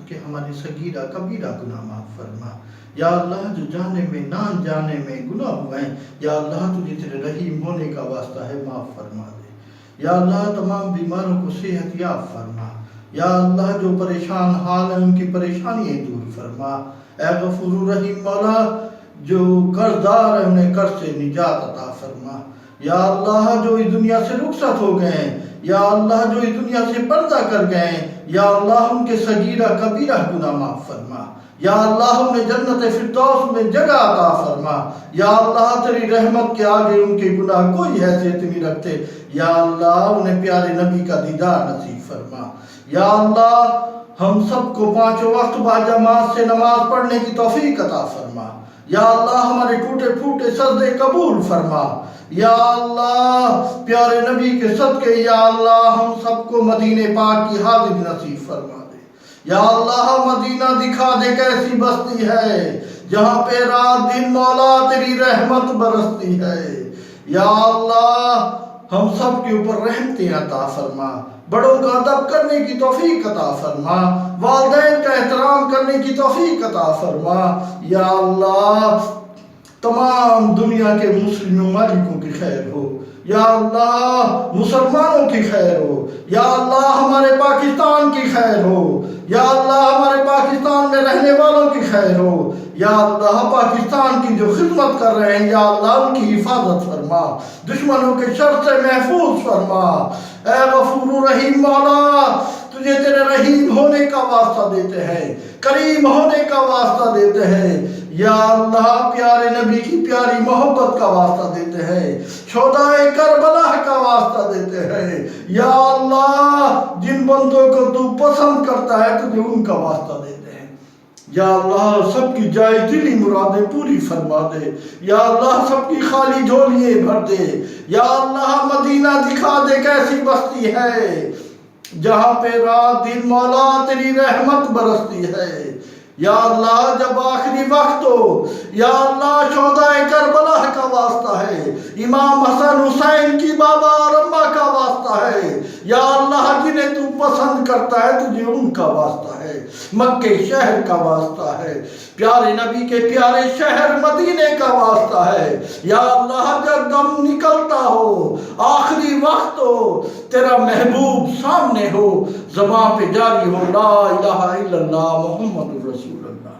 کہ ہماری صغیرہ کبیرہ گناہ معاف فرما۔ یا اللہ جو جانے میں نہ جانے میں گناہ ہوئے ہیں، یا اللہ تجھے تیرے رحیم ہونے کا واسطہ ہے، معاف فرما دے۔ یا اللہ تمام بیماروں کو صحت یاب فرما۔ یا اللہ جو پریشان حال ہیں ان کی پریشانیاں دور فرما۔ اے غفور رحیم مولا جو قرض دار ہیں انہیں قرض سے نجات عطا فرما۔ یا اللہ جو اس دنیا سے رخصت ہو گئے ہیں، یا اللہ جو اس دنیا سے پردہ کر گئے ہیں، یا اللہ ان کے صغیرہ کبیرہ گناہ معاف فرما۔ یا اللہ انہیں جنت فردوس میں جگہ عطا فرما۔ یا اللہ تیری رحمت کے آگے ان کے گناہ کوئی حیثیت نہیں رکھتے۔ یا اللہ انہیں پیارے نبی کا دیدار نصیب فرما۔ یا اللہ ہم سب کو 5 وقت باجماعت سے نماز پڑھنے کی توفیق عطا فرما۔ یا اللہ ہمارے ٹوٹے پھوٹے سجدے قبول فرما۔ یا اللہ پیارے نبی کے صدقے یا اللہ ہم سب کو مدینہ پاک کی حاضری نصیب فرما دے۔ یا اللہ مدینہ دکھا دے کیسی بستی ہے جہاں پہ رات دن مولا تیری رحمت برستی ہے۔ یا اللہ ہم سب کے اوپر رحمتیں عطا فرما، بڑوں کا ادب کرنے کی توفیق عطا فرما، والدین کا احترام کرنے کی توفیق عطا فرما۔ یا اللہ تمام دنیا کے مسلم ممالکوں کی خیر ہو۔ یا اللہ مسلمانوں کی خیر ہو۔ یا اللہ ہمارے پاکستان کی خیر ہو۔ یا اللہ ہمارے پاکستان میں رہنے والوں کی خیر ہو۔ یا اللہ پاکستان کی جو خدمت کر رہے ہیں یا اللہ ان کی حفاظت فرما، دشمنوں کے شر سے محفوظ فرما۔ اے غفور رحیم مولا تجھے تیرے رحیم ہونے کا واسطہ دیتے ہیں، کریم ہونے کا واسطہ دیتے ہیں۔ یا اللہ پیارے نبی کی پیاری محبت کا واسطہ دیتے ہیں، شہدائے کربلا کا واسطہ دیتے ہیں۔ یا اللہ جن بندوں کو تو پسند کرتا ہے تجھے ان کا واسطہ دیتے ہیں۔ یا اللہ سب کی جائز دلی مرادیں پوری فرما دے۔ یا اللہ سب کی خالی جھولیاں بھر دے۔ یا اللہ مدینہ دکھا دے کیسی بستی ہے جہاں پہ رات دن مولا تیری رحمت برستی ہے۔ یا اللہ جب آخری وقت ہو یا اللہ شہدائے کربلا کا واسطہ ہے، امام حسن حسین کی بابا اور اماں کا واسطہ ہے۔ یا اللہ جنہیں تو پسند کرتا ہے تجھے ان کا واسطہ ہے، مکہ شہر کا واسطہ ہے، پیارے نبی کے پیارے شہر مدینے کا واسطہ ہے۔ یا اللہ جب دم نکلتا ہو آخری وقت ہو تیرا محبوب سامنے ہو، زبان پہ جاری ہو لا الہ الا اللہ محمد رسول اللہ۔